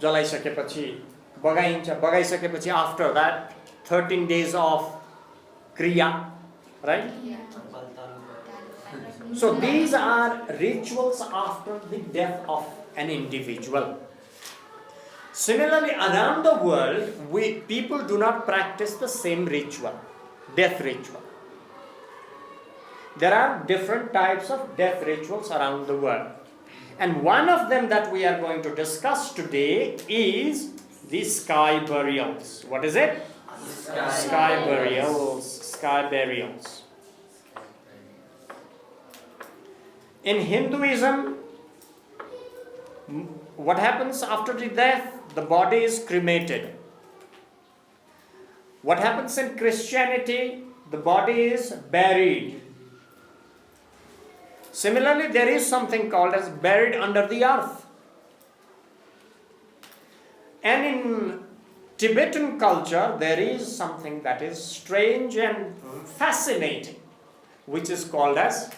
जलाइसकेपछि बगाइन्छ, बगाइसकेपछि after that 13 days of kriya, right? So these are rituals after the death of an individual. Similarly, around the world, people do not practice the same ritual, death ritual. There are different types of death rituals around the world. And one of them that we are going to discuss today is the sky burials. What is it? Sky burials. Sky burials. In Hinduism, what happens after the death? The body is cremated. What happens in Christianity? The body is buried. Similarly, there is something called as buried under the earth. And in Tibetan culture, there is something that is strange and fascinating, which is called as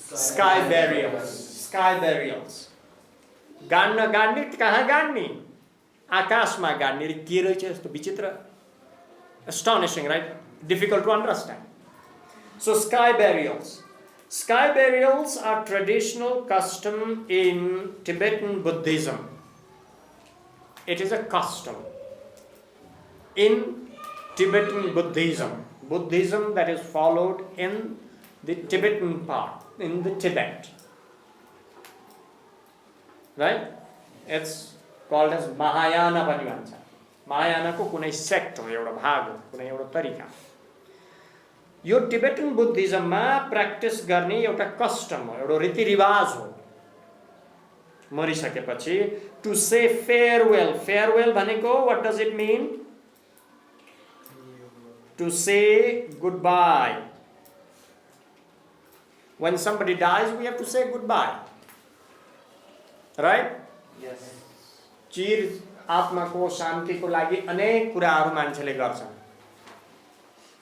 sky burials. Sky burials. Ganna ganni kaha ganni? Akashma ganni ke raheछ यस्तो विचित्र. Astonishing, right? Difficult to understand. So sky burials. Sky burials are traditional custom in Tibetan Buddhism. It is a custom in Tibetan Buddhism. Buddhism that is followed in the Tibetan part, in the Tibet. Right? It's called as Mahayana पनि भन्छ. Mahayana को कुनै sect हो, एउटा भाग हो, कुनै एउटा तरिका. यो टिबेटन बुद्धिज्ममा प्र्याक्टिस गर्ने एउटा कस्टम हो, एउटा रीतिरिवाज हो. मरिसकेपछि टु से फेयरवेल. फेयरवेल भनेको what does it mean? To say goodbye. When somebody dies, we have to say goodbye. Right? Yes. चिर आत्माको शान्तिको लागि अनेक कुराहरू मान्छेले गर्छन्.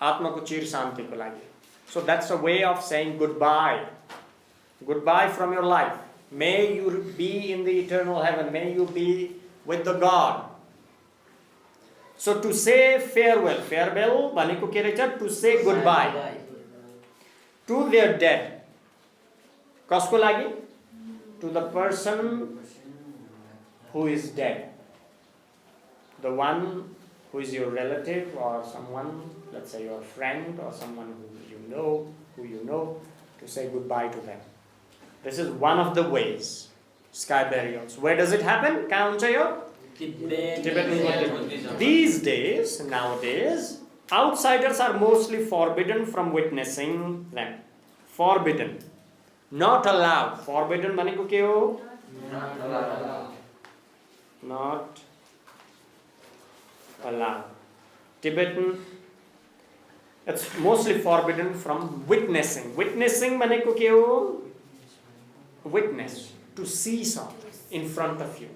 आत्माको चिर शान्तिको लागि. So that's a way of saying goodbye. Goodbye from your life. May you be in the eternal heaven. May you be with the God. So to say farewell. Farewell भनेको के रहेछ? To say goodbye to their dead. कसको लागि? To the person who is dead. The one who is your relative or someone, let's say your friend or someone who you know, to say goodbye to them. This is one of the ways. Sky burials. Where does it happen? कहाँ हुन्छ यो? Tibetan Buddhism. These days, nowadays, outsiders are mostly forbidden from witnessing them. Forbidden. Not allowed. Forbidden भनेको के हो? Not allowed. Not allowed. Tibetan, it's mostly forbidden from witnessing. Witnessing भनेको के हो? Witness. To see something in front of you.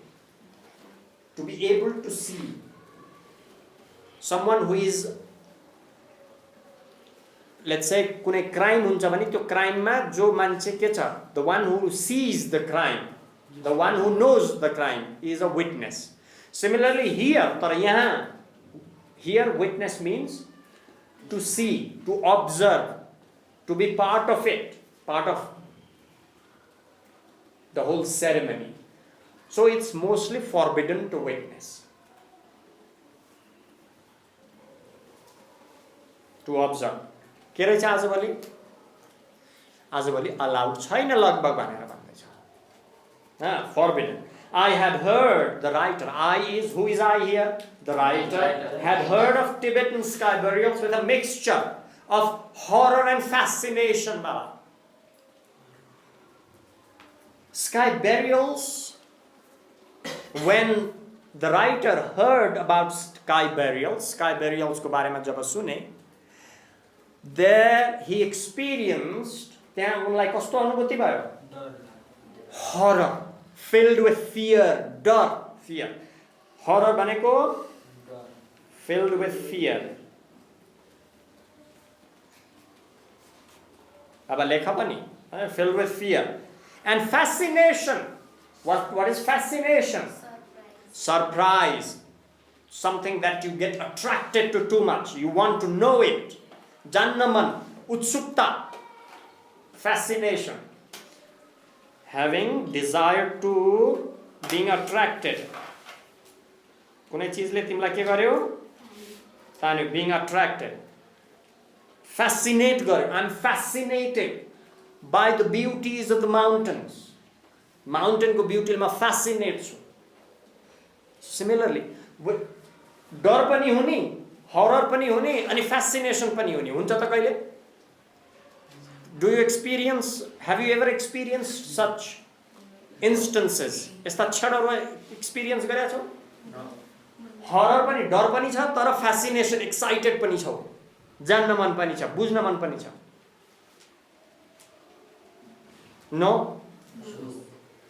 To be able to see. Someone who is, let's say कुनै crime हुन्छ भने त्यो क्राइममा जो मान्छे के छ? The one who sees the crime, the one who knows the crime is a witness. Similarly here, तर यहाँ, here witness means to see, to observe, to be part of it, part of the whole ceremony. So it's mostly forbidden to witness, to observe. के रहेछ आजभोलि? आजभोलि allowed छैन लगभग भनेर भन्दैछ. Forbidden. I had heard, the writer, I is, who is I here? The writer had heard of Tibetan sky burials with a mixture of horror and fascination. Baba. Sky burials, when the writer heard about sky burials को बारेमा जब सुने, there he experienced, त्यहाँ उनलाई कस्तो अनुभूति भयो? Horror, filled with fear, डर, fear. Horror भनेको filled with fear. अब लेखा पनि, filled with fear. And fascination. What is fascination? surprise, something that you get attracted to too much. You want to know it. Jannaman, utsukta, fascination. Having desire to being attracted. कुनै चीजले तिमीलाई के गर्यो? तान्यो, being attracted. Fascinate गर्यो. I'm fascinated by the beauties of the mountains. Mountain को beauty मा fascinate छु. Similarly, डर पनि हुने, horror पनि हुने, अनि fascination पनि हुने. हुन्छ त कहिले? Do you experience, have you ever experienced such instances? यस्ता क्षणहरु experience गरेका छौ? Horror पनि, डर पनि छ, तर fascination, excited पनि छौ. जान्न मन पनि छ, बुझ्न मन पनि छ. No?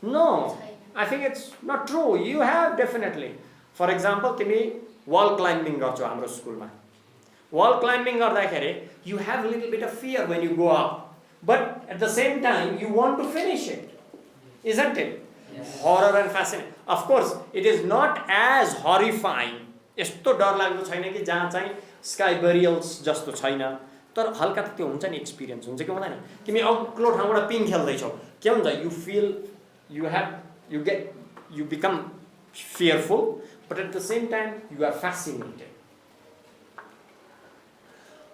No. I think it's not true. You have definitely. For example, तिमी wall climbing गर्छौ हाम्रो स्कुलमा. Wall climbing गर्दाखेरि you have a little bit of fear when you go up. But at the same time, you want to finish it. Isn't it? Yes. Horror and fascination. Of course, it is not as horrifying. यस्तो डर लाग्दो छैन कि जहाँ चाहिँ sky burials जस्तो छैन. तर हल्का त त्यो हुन्छ नि, एक्सपिरियन्स हुन्छ कि हुँदैन. तिमी अग्लो ठाउँबाट पिङ खेल्दै छौ. के हुन्छ? You feel, you become fearful, but at the same time, you are fascinated.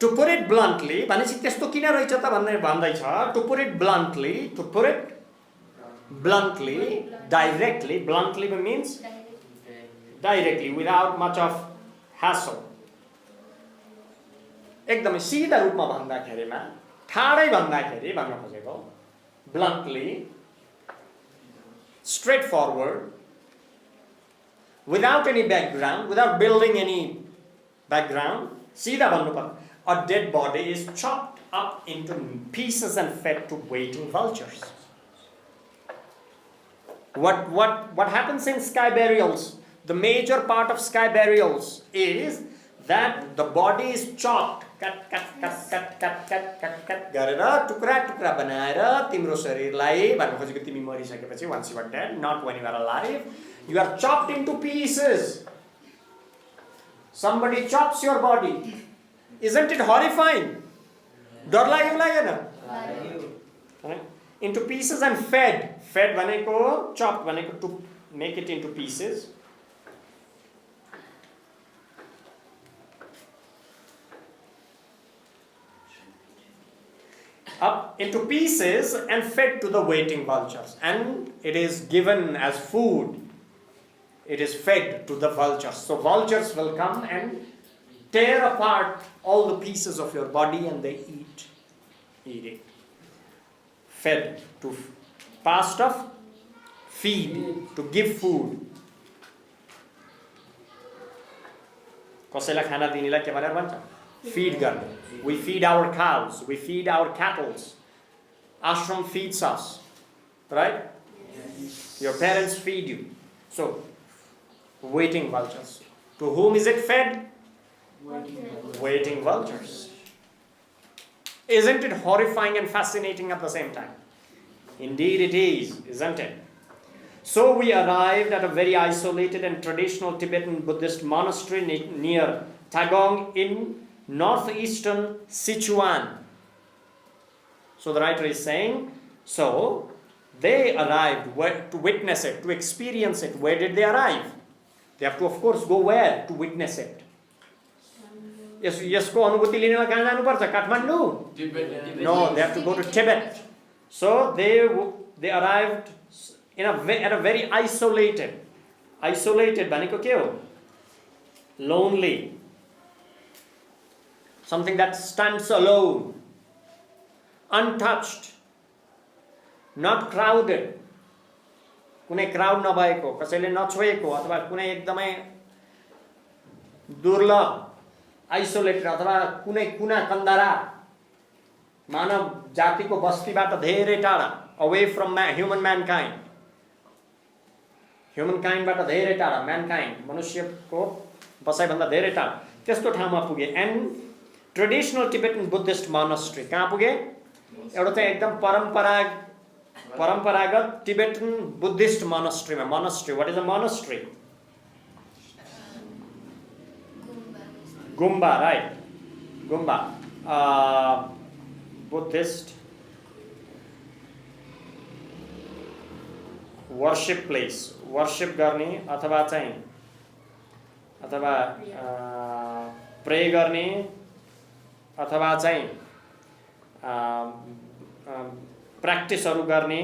To put it bluntly, भनेपछि त्यस्तो किन रहेछ त भन्ने भन्दै छ. To put it bluntly, directly. Bluntly means directly, without much of hassle. एकदमै सिधा रूपमा भन्दाखेरिमा, ठाडै भन्दाखेरि भन्न खोजेको, bluntly, straightforward, without any background, without building any background, सीधा भन्नु पर्छ. A dead body is chopped up into pieces and fed to waiting vultures. What happens in sky burials? The major part of sky burials is that the body is chopped, cut गरेर टुक्रा बनाएर तिम्रो शरीरलाई भन्नु खोजेको तिमी मरिसकेपछि, once you are dead, not when you are alive, you are chopped into pieces. Somebody chops your body. Isn't it horrifying? डर लाग्यो लागेन? Into pieces and fed. Fed भनेको, chopped भनेको to make it into pieces. Up into pieces and fed to the waiting vultures. And it is given as food. It is fed to the vultures. So vultures will come and tear apart all the pieces of your body and they eat it. Fed, to past of feed, to give food. कसैलाई खाना दिनेलाई के भनेर भन्छ? Feed गर्ने. We feed our cows, we feed our cattle. Ashram feeds us, right? Yes. Your parents feed you. So, waiting vultures. To whom is it fed? Waiting vultures. Isn't it horrifying and fascinating at the same time? Indeed it is, isn't it? So we arrived at a very isolated and traditional Tibetan Buddhist monastery near Tagong in northeastern Sichuan. So the writer is saying, so they arrived to witness it, to experience it. Where did they arrive? They have to, of course, go where to witness it? यसको अनुभूति लिनलाई कहाँ जानुपर्छ? Kathmandu? No, they have to go to Tibet. So they arrived at a very isolated भनेको के हो? Lonely. Something that stands alone, untouched, not crowded. कुनै crowd नभएको, कसैले नछोएको अथवा कुनै एकदमै दुर्लभ, आइसोलेटेड अथवा कुनै कुना कन्दरा, मानव जातिको बस्तीबाट धेरै टाढा, away from human mankind. Humankind बाट धेरै टाढा, mankind, मनुष्यको बसाइभन्दा धेरै टाढा, त्यस्तो ठाउँमा पुगे. And traditional Tibetan Buddhist monastery, कहाँ पुगे? एउटा चाहिँ एकदम परम्परागत Tibetan Buddhist monastery. Monastery, what is a monastery? Gumba, right? Gumba. Buddhist worship place. Worship गर्ने अथवा चाहिँ अथवा प्रे गर्ने अथवा चाहिँ प्र्याक्टिसहरू गर्ने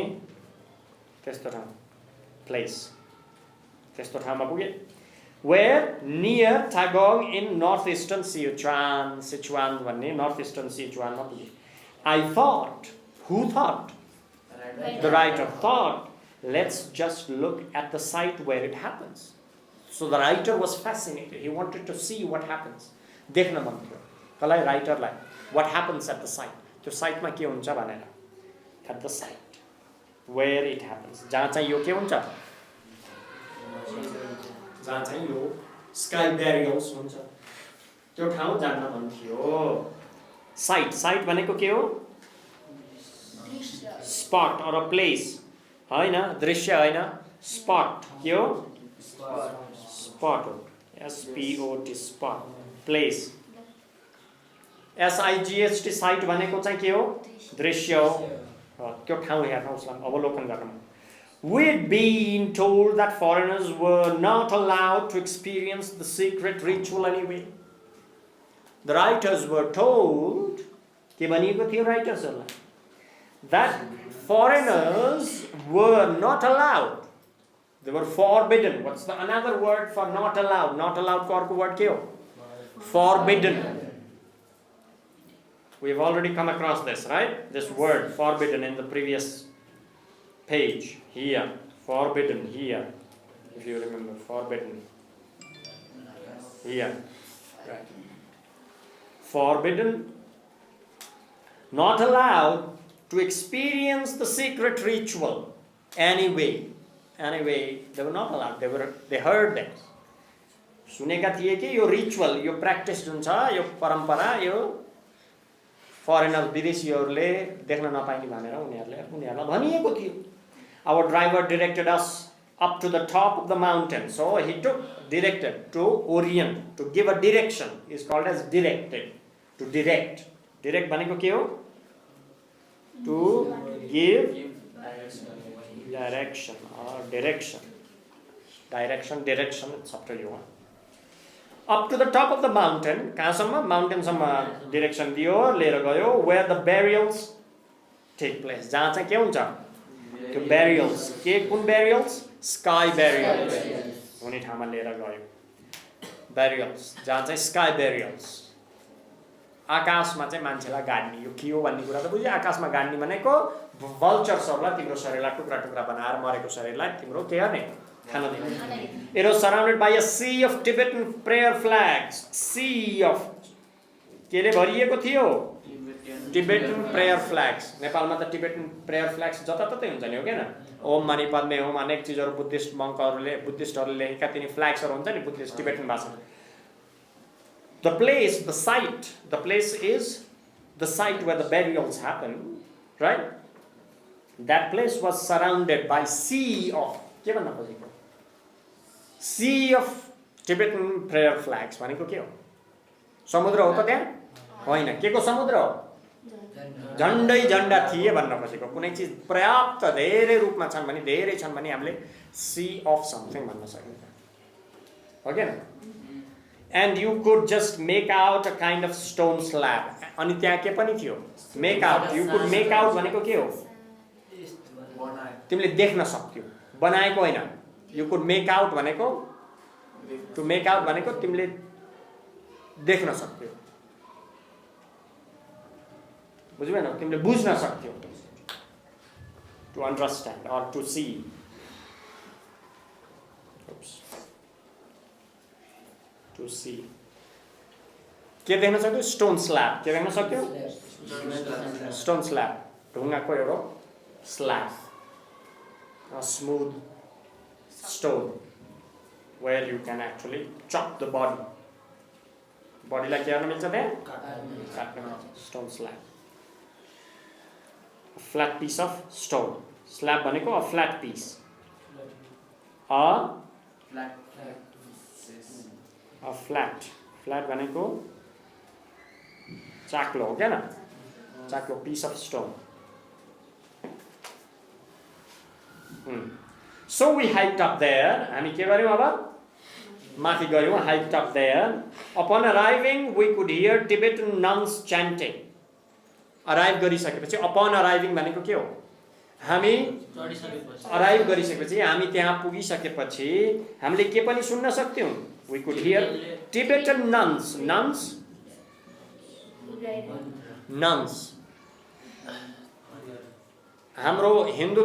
त्यस्तो ठाउँ प्लेस त्यस्तो ठाउँमा पुगे where near Tagong in northeastern Sichuan भन्ने northeastern Sichuan मा पुगे. I thought, who thought? The writer thought, let's just look at the site where it happens. So the writer was fascinated. He wanted to see what happens. देख्न मन थियो कसलाई राइटरलाई what happens at the site. त्यो साइटमा के हुन्छ भनेर. At the site where it happens. जहाँ चाहिँ यो के हुन्छ जहाँ चाहिँ यो स्काई ब्यारियर्स हुन्छ त्यो ठाउँ जान्न मन थियो. साइट भनेको के हो स्पट अर अ प्लेस हैन दृश्य हैन स्पट के हो स्पट हो SPOT spot place SIGHT site भनेको चाहिँ के हो दृश्य हो त्यो ठाउँ हेर्न उसलाई अवलोकन गर्न. We'd been told that foreigners were not allowed to experience the secret ritual anyway. The writers were told that foreigners were not allowed. They were forbidden. What's the another word for not allowed? Not allowed ko arko word ke ho? Forbidden. We've already come across this, right? This word forbidden in the previous page here, forbidden here, if you remember, forbidden here, right? Forbidden, not allowed to experience the secret ritual anyway. They were not allowed. They heard that. सुनेका थिए कि यो ritual यो practice जुन छ यो परम्परा यो फरेनर विदेशीहरूले देख्न नपाइने भनेर उनीहरूलाई भनिएको थियो. Our driver directed us up to the top of the mountain. So he directed to orient, to give a direction. Is called as directed. To direct. Direct भनेको के हो? To give direction or direction. Direction, it's up to you. Up to the top of the mountain, कहाँसम्म माउन्टेनसम्म direction दियो लिएर गयो where the burials take place. जहाँ चाहिँ के हुन्छ? त्यो burials के कुन burials sky burials हुने ठाउँमा लिएर गयो. burials जहाँ चाहिँ sky burials आकाशमा चाहिँ मान्छेलाई गाड्ने यो के हो भन्ने कुरा त बुझ्यो. आकाशमा गाड्ने भनेको vulturesहरूलाई तिम्रो शरीरलाई टुक्रा टुक्रा बनाएर मरेको शरीरलाई तिम्रो के गर्ने खान दिने. It was surrounded by a sea of Tibetan prayer flags. Sea of केले भरिएको थियो टिबेटन प्रेयर फ्ल्याग्स. नेपालमा त टिबेटन प्रेयर फ्ल्याग्स जताततै हुन्छ नि हो किन. ओम मणि पद्मे ओम अनेक चिजहरू बुद्धिस्टहरूले लेखेका तिनी फ्ल्याग्सहरू हुन्छ नि बुद्धिस्ट टिबेटन भाषामा. The place is the site where the burials happen, right? That place was surrounded by sea of के भन्न खोजेको sea of Tibetan prayer flags भनेको के हो? समुद्र हो त त्यहाँ होइन के को समुद्र हो? झन्डै झन्डा थिए भन्न खोजेको. कुनै चिज पर्याप्त धेरै रूपमा छन् भने धेरै छन् भने हामीले सी अफ समथिङ भन्न सकिन्छ हो किन. And you could just make out a kind of stone slab. अनि त्यहाँ के पनि थियो make out. You could make out भनेको के हो? तिमीले देख्न सक्थ्यौ बनाएको होइन. यु कुड मेक आउट भनेको टु मेक आउट भनेको तिमीले देख्न सक्थ्यौ बुझ्यौ हैन. तिमीले बुझ्न सक्थ्यौ to understand or to see. To see के देख्न सक्थ्यौ? Stone slab. के देख्न सक्थ्यौ? Stone slab. ढुङ्गाको एउटा slab. A smooth stone where you can actually chop the body. Bodyलाई के गर्न मिल्छ त्यहाँ? काट्न मिल्छ. Stone slab. A flat piece of stone. Slab भनेको a flat piece. A flat flat भनेको चाक्लो हो क्या न, चाक्लो piece of stone. So we hiked up there. हामी के गर्यौं अब? माथि गयौं. Hiked up there. Upon arriving, we could hear Tibetan nuns chanting. Arrive गरिसकेपछि, upon arriving भनेको के हो? हामी arrive गरिसकेपछि, हामी त्यहाँ पुगिसकेपछि हामीले के पनि सुन्न सक्थ्यौं? We could hear Tibetan nuns. Nuns. हाम्रो हिन्दू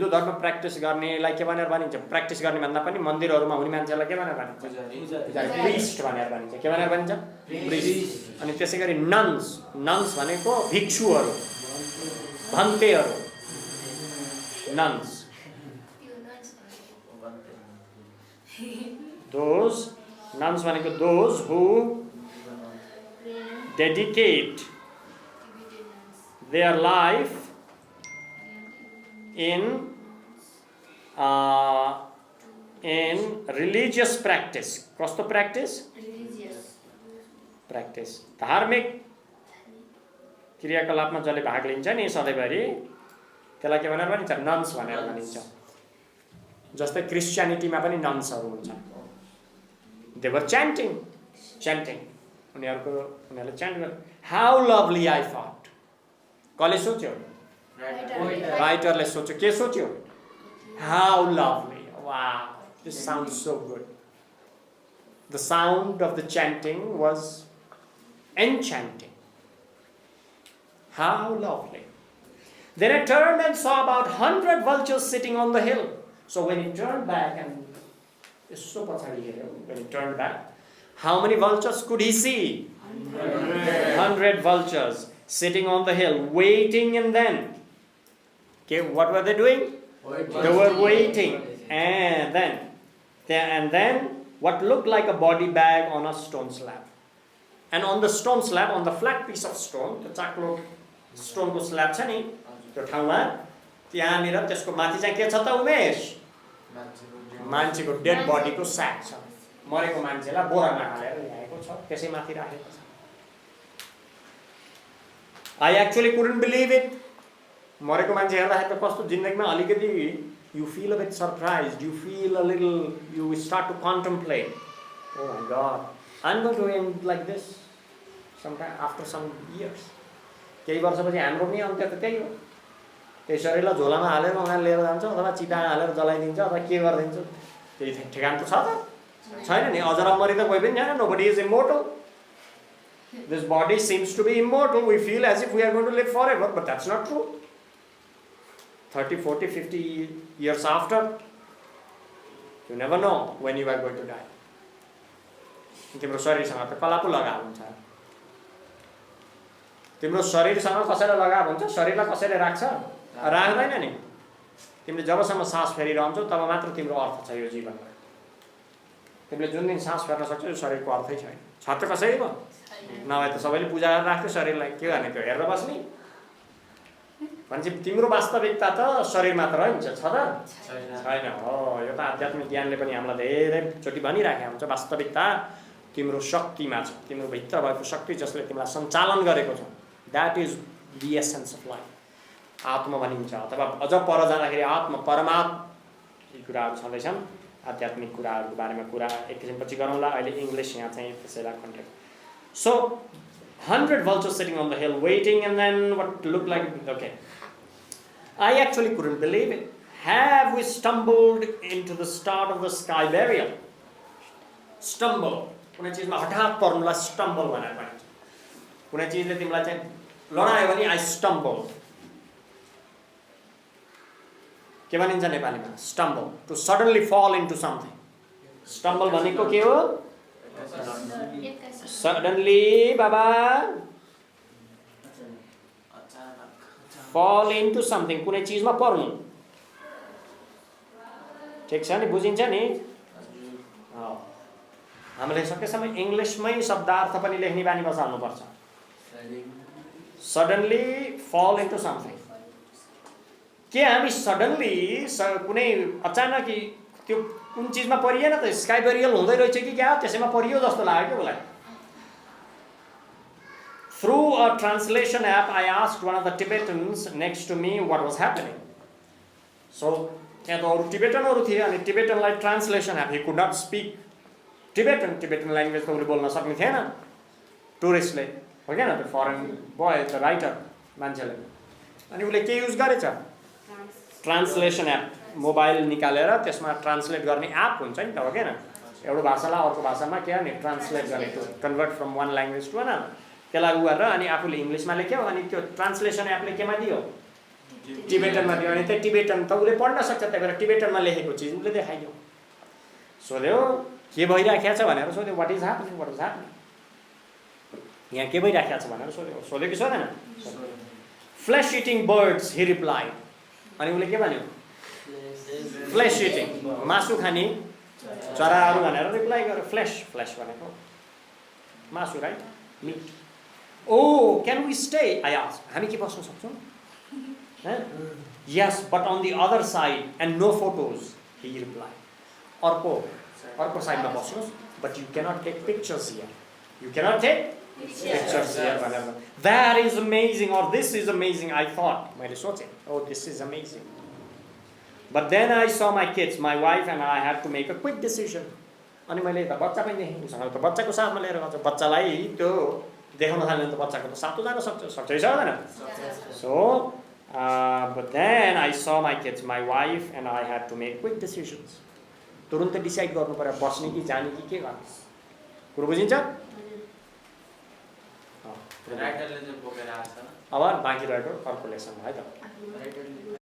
धर्म प्र्याक्टिस गर्नेलाई के भनेर भनिन्छ? प्र्याक्टिस गर्ने भन्दा पनि मन्दिरहरुमा हुने मान्छेलाई के भनेर भनिन्छ? प्रिस्ट भनेर भनिन्छ. के भनेर भनिन्छ? प्रिस्ट. अनि त्यसैगरी नन्स भनेको भिक्षुहरु, भन्तेहरु. नन्स. Nuns भनेको those who dedicate their life in religious practice. कस्तो practice? Religious practice. धार्मिक क्रियाकलापमा जसले भाग लिन्छ नि सधैँभरि त्यसलाई के भनेर भनिन्छ? नन्स भनेर भनिन्छ. जस्तै क्रिस्चियनिटीमा पनि नन्सहरु हुन्छ. They were chanting. उनीहरुले च्यान्ट गरे. How lovely I thought. कसले सोच्यो? राइटरले सोच्यो. के सोच्यो? How lovely. Wow, this sounds so good. The sound of the chanting was enchanting. How lovely. Then I turned and saw about 100 vultures sitting on the hill. So when he turned back and when he turned back, how many vultures could he see? 100 vultures sitting on the hill, waiting, and then, okay, what were they doing? They were waiting, and then what looked like a body bag on a stone slab. And on the stone slab, on the flat piece of stone, the chaklo stone ko slab छ नि त्यो ठाउँमा त्यहाँनिर त्यसको माथि चाहिँ के छ त उमेश? मान्छेको डेड बडीको स्याक छ. मरेको मान्छेलाई बोरामा हालेर ल्याएको छ, त्यसै माथि राखेको छ. I actually couldn't believe it. मरेको मान्छे हेर्दाखेरि त कस्तो जिन्दगीमा अलिकति you feel a bit surprised, you feel a little, you start to contemplate. Oh my God, I'm going to end like this sometime after some years. केही वर्षपछि हाम्रो पनि अन्त्य त त्यही हो. त्यही शरीरलाई झोलामा हालेर उनीहरूले लिएर जान्छ अथवा चितामा हालेर जलाइदिन्छ अथवा के गरिदिन्छ. त्यही ठेगान त छ त छैन नि. अजरमरी त कोही पनि छैन. Nobody is immortal. This body seems to be immortal. We feel as if we are going to live forever, but that's not true. 30, 40, 50 years after, you never know when you are going to die. तिम्रो शरीरसँग त कला पो लगाव हुन्छ. तिम्रो शरीरसँग कसैले लगाव हुन्छ? शरीरलाई कसैले राख्छ? राख्दैन नि. तिमीले जबसम्म सास फेरिरहन्छौ तब मात्र तिम्रो अर्थ छ यो जीवनमा. तिमीले जुन दिन सास फेर्न सक्छौ यो शरीरको अर्थै छैन. छ त कसैको? नभए त सबैले पूजा गरेर राख्थ्यो शरीरलाई. के गर्ने त्यो हेरेर बस्ने? भनेपछि तिम्रो वास्तविकता त शरीर मात्र हुन्छ. छ त? छैन. हो, यो त आध्यात्मिक ज्ञानले पनि हामीलाई धेरैचोटि भनिराखेको हुन्छ. वास्तविकता तिम्रो शक्तिमा छ. तिम्रो भित्र भएको शक्ति जसले तिमीलाई सञ्चालन गरेको छ. That is the essence of life. आत्मा भनिन्छ अथवा अझ पर जाँदाखेरि आत्मा, परमात्मा, यी कुराहरू छँदैछन्. आध्यात्मिक कुराहरूको बारेमा कुरा एकैछिनपछि गरौँला. अहिले इङ्ग्लिस यहाँ चाहिँ त्यसैलाई contact. So 100 vultures sitting on the hill waiting, and then what looked like, okay, I actually couldn't believe it. Have we stumbled into the start of the sky burial? Stumble. कुनै चीजमा हठात पर्नुलाई stumble भनेर भनिन्छ. कुनै चीजले तिमीलाई चाहिँ लडायो भने I stumbled. के भनिन्छ नेपालीमा? Stumble. To suddenly fall into something. Stumble भनेको के हो? Suddenly, Baba, fall into something. कुनै चीजमा पर्नु. ठिक छ नि? बुझिन्छ नि? हामीले सकेसम्म इङ्ग्लिसमै शब्दार्थ पनि लेख्ने बानी बसाल्नु पर्छ. Suddenly fall into something. के हामी सडनली कुनै अचानक त्यो कुन चिजमा परिएन त स्काई बेरियल हुँदै रहेछ कि क्या त्यसैमा परियो जस्तो लाग्यो क्या उसलाई Through a translation app, I asked one of the Tibetans next to me what was happening. So, त्यहाँ त अरू टिबेटनहरू थिए अनि टिबेटनलाई translation app, he could not speak Tibetan language त उसले बोल्न सक्ने थिएन टुरिस्टले हो क्या न त्यो फरेन बोय द राइटर मान्छेले अनि उसले के युज गरेछ ट्रान्सलेसन एप मोबाइल निकालेर त्यसमा ट्रान्सलेट गर्ने एप हुन्छ नि त हो क्या न एउटा भाषालाई अर्को भाषामा के नि ट्रान्सलेट गर्ने त्यो convert from one language to another त्यसलाई उ गरेर अनि आफूले इङ्ग्लिसमा लेख्यो अनि त्यो ट्रान्सलेसन एपले केमा दियो टिबेटनमा दियो अनि त्यही टिबेटन त उसले पढ्न सक्छ त्यही भएर टिबेटनमा लेखेको चिज उसले देखाइदियो सोध्यो के भइराखेको छ भनेर सोध्यो वाट इज ह्यापनिङ यहाँ के भइराखेको छ भनेर सोध्यो कि सोधेन flesh eating birds he reply अनि उसले के भन्यो फ्लेस इटिङ मासु खाने चराहरू भनेर रिप्लाई गर्यो फ्लेस भनेको मासु right meat oh can we stay I ask हामी के बस्न सक्छौँ yes but on the other side and no photos he replied अर्को साइडमा बस्नुहोस् but you cannot take pictures here भनेर that is amazing or this is amazing I thought मैले सोचेँ oh this is amazing but then I saw my kids my wife and I had to make a quick decision अनि मैले त बच्चा पनि देखेँ उसँग त बच्चाको साथमा लिएर गएको बच्चालाई त्यो देखाउन थाल्यो भने त बच्चाको त सातो जान सक्छ कि सक्दैन so but then I saw my kids, my wife and I had to make quick decisions. तुरुन्तै डिसाइड गर्नु पर्यो बस्ने कि जाने कि के गर्ने कुरो बुझिन्छ अब बाँकी रहेको अर्को लेसन है त